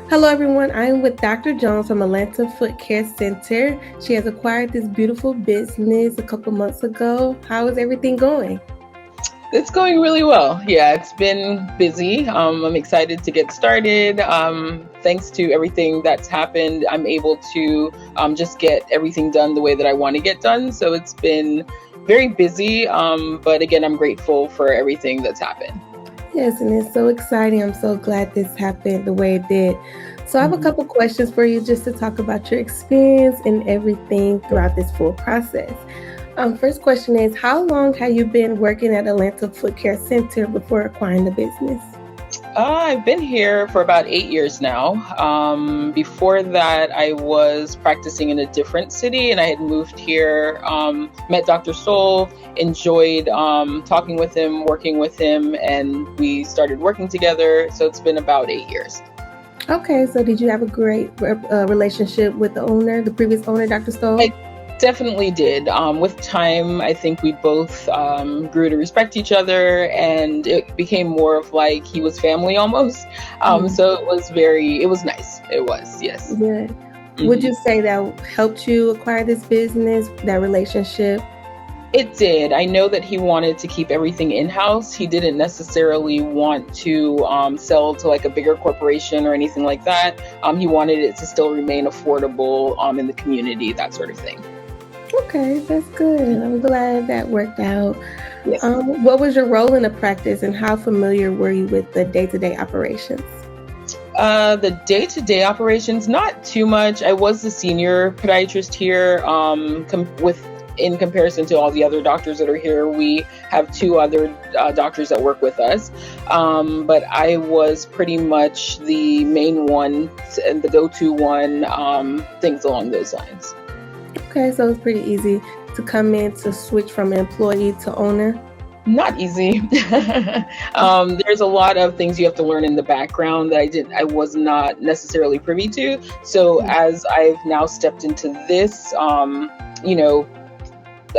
Hello, everyone. I'm with Dr. Jones from Atlanta Foot Care Center. She has acquired this beautiful business a couple months ago. How is everything going? It's going really well. Yeah, it's been busy. I'm excited to get started. Thanks to everything that's happened, I'm able to just get everything done the way that I want to get done. So it's been very busy. But again, I'm grateful for everything that's happened. Yes, and it's so exciting. I'm so glad this happened the way it did. So, I have a Mhm. couple questions for you just to talk about your experience and everything throughout this full process. First question is, how long have you been working at Atlanta Foot Care Center before acquiring the business? I've been here for about 8 years now. Before that, I was practicing in a different city and I had moved here, met Dr. Stoll, enjoyed talking with him, working with him, and we started working together. So it's been about 8 years. Okay, so did you have a great relationship with the owner, the previous owner, Dr. Stoll? I definitely did. With time, I think we both grew to respect each other, and it became more of like he was family almost. So it was nice. It was, yes. Good. Would Mhm. you say that helped you acquire this business, that relationship? It did. I know that he wanted to keep everything in-house. He didn't necessarily want to sell to like a bigger corporation or anything like that. He wanted it to still remain affordable in the community, that sort of thing. Okay, that's good. I'm glad that worked out. Yes. What was your role in the practice and how familiar were you with the day-to-day operations? The day-to-day operations, not too much. I was the senior podiatrist here. In comparison to all the other doctors that are here, we have two other doctors that work with us. But I was pretty much the main one and the go-to one, things along those lines. Okay, so it's pretty easy to come in to switch from employee to owner. Not easy. There's a lot of things you have to learn in the background that I was not necessarily privy to. So as I've now stepped into this, you know,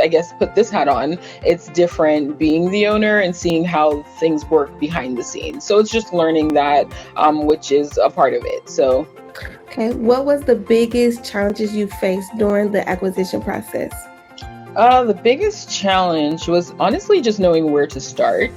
I guess put this hat on, it's different being the owner and seeing how things work behind the scenes. So it's just learning that, which is a part of it. So Okay, what was the biggest challenges you faced during the acquisition process? The biggest challenge was honestly just knowing where to start.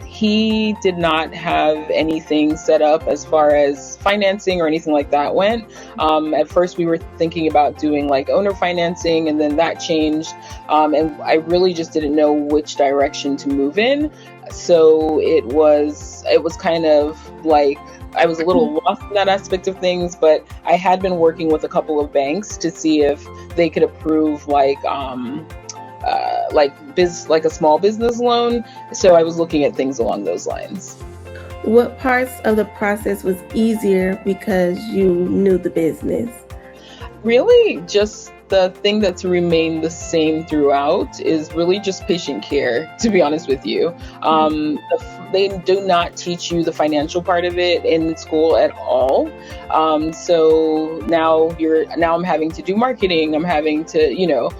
He did not have anything set up as far as financing or anything like that went. At first, we were thinking about doing like owner financing, and then that changed. And I really just didn't know which direction to move in. So it was kind of like I was a little lost in that aspect of things, but I had been working with a couple of banks to see if they could approve like a small business loan. So I was looking at things along those lines. What parts of the process was easier because you knew the business? Really, just the thing that's remained the same throughout is really just patient care, to be honest with you. They do not teach you the financial part of it in school at all. So now I'm having to do marketing. I'm having to,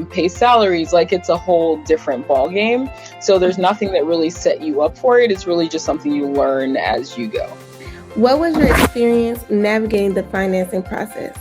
pay salaries. Like it's a whole different ball game. So there's nothing that really set you up for it. It's really just something you learn as you go. What was your experience navigating the financing process?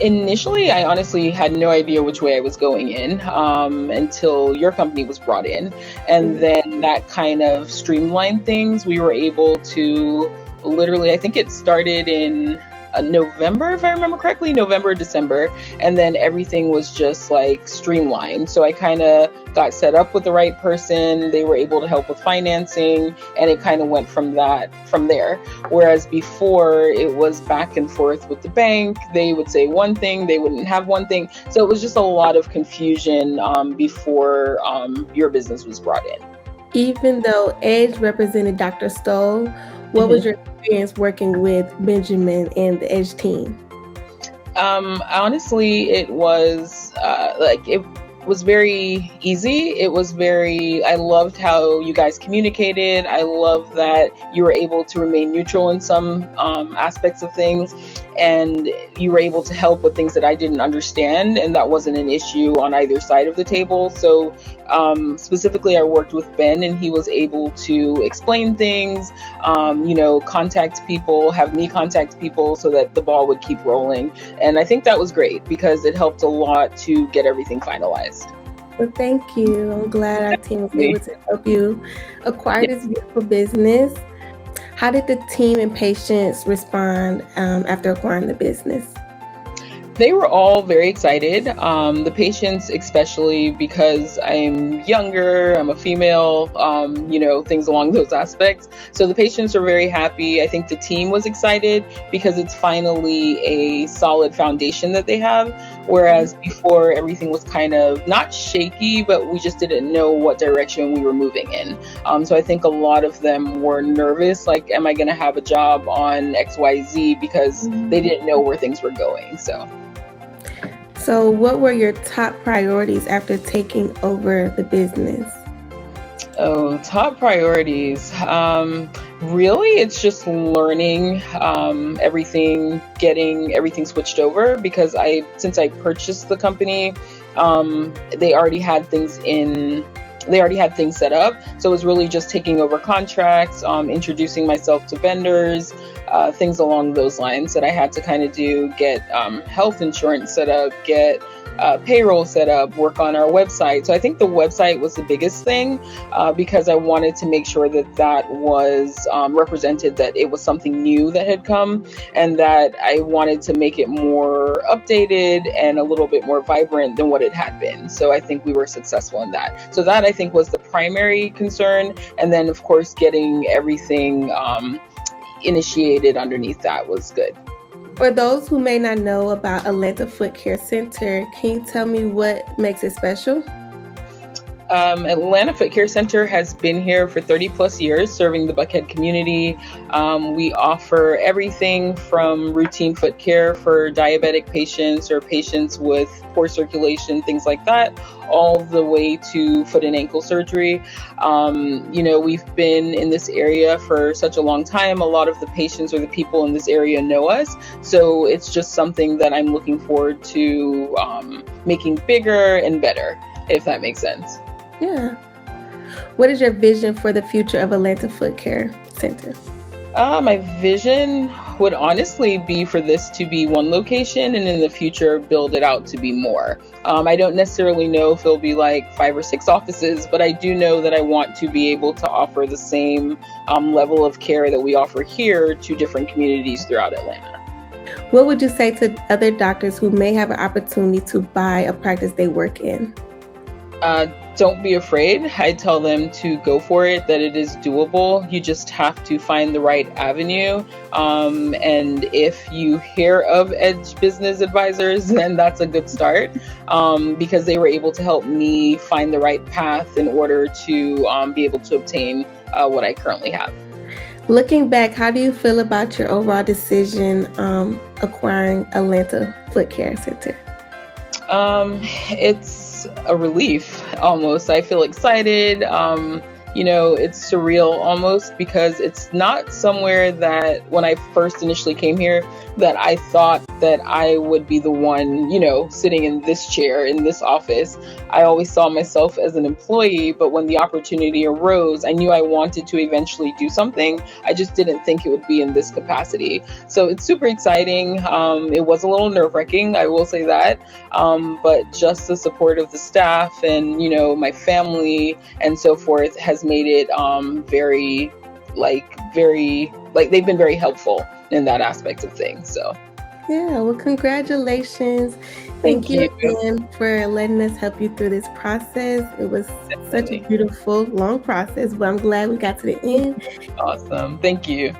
Initially, I honestly had no idea which way I was going in until your company was brought in. And then that kind of streamlined things. We were able to literally, I think it started in November, if I remember correctly, November, December. And then everything was just like streamlined. So I kind of got set up with the right person. They were able to help with financing, and it kind of went from there. Whereas before it was back and forth with the bank. They would say one thing, they wouldn't have one thing. So it was just a lot of confusion before your business was brought in. Even though Edge represented Dr. Stoll, what was your experience working with Benjamin and the Edge team? Honestly, it was was very easy. I loved how you guys communicated. I love that you were able to remain neutral in some aspects of things, and you were able to help with things that I didn't understand, and that wasn't an issue on either side of the table. So specifically, I worked with Ben, and he was able to explain things, contact people, have me contact people so that the ball would keep rolling. And I think that was great because it helped a lot to get everything finalized. Well, thank you. I'm glad our team was able to help you acquire this beautiful business. How did the team and patients respond after acquiring the business? They were all very excited. The patients, especially because I'm younger, I'm a female, things along those aspects. So the patients are very happy. I think the team was excited because it's finally a solid foundation that they have. Whereas before everything was kind of not shaky, but we just didn't know what direction we were moving in. So I think a lot of them were nervous, like, am I going to have a job on XYZ, because they didn't know where things were going. So what were your top priorities after taking over the business? Oh, top priorities. Really, it's just learning everything, getting everything switched over, because since I purchased the company, they already had things set up. So it was really just taking over contracts, introducing myself to vendors, things along those lines that I had to kind of do, get health insurance set up, get payroll set up, work on our website. So I think the website was the biggest thing, because I wanted to make sure that was represented, that it was something new that had come, and that I wanted to make it more updated and a little bit more vibrant than what it had been. So I think we were successful in that. So that, I think, was the primary concern. And then, of course, getting everything initiated underneath that was good. For those who may not know about Atlanta Foot Care Center, can you tell me what makes it special? Atlanta Foot Care Center has been here for 30 plus years, serving the Buckhead community. We offer everything from routine foot care for diabetic patients or patients with poor circulation, things like that, all the way to foot and ankle surgery. We've been in this area for such a long time. A lot of the patients or the people in this area know us. So it's just something that I'm looking forward to making bigger and better, if that makes sense. Yeah. What is your vision for the future of Atlanta Foot Care Center? My vision would honestly be for this to be one location, and in the future build it out to be more. I don't necessarily know if it'll be like 5 or 6 offices, but I do know that I want to be able to offer the same level of care that we offer here to different communities throughout Atlanta. What would you say to other doctors who may have an opportunity to buy a practice they work in? Don't be afraid. I tell them to go for it, that it is doable. You just have to find the right avenue. And if you hear of Edge Business Advisors, then that's a good start, because they were able to help me find the right path in order to be able to obtain what I currently have. Looking back, how do you feel about your overall decision acquiring Atlanta Foot Care Center? It's a relief almost. I feel excited. It's surreal almost, because it's not somewhere that when I first initially came here that I thought that I would be the one, sitting in this chair in this office. I always saw myself as an employee, but when the opportunity arose, I knew I wanted to eventually do something. I just didn't think it would be in this capacity. So it's super exciting. It was a little nerve-wracking, I will say that. But just the support of the staff and, my family and so forth has made it they've been very helpful in that aspect of things. So yeah, well, congratulations. Thank you again for letting us help you through this process. It was such a beautiful, long process, but I'm glad we got to the end. Awesome. Thank you.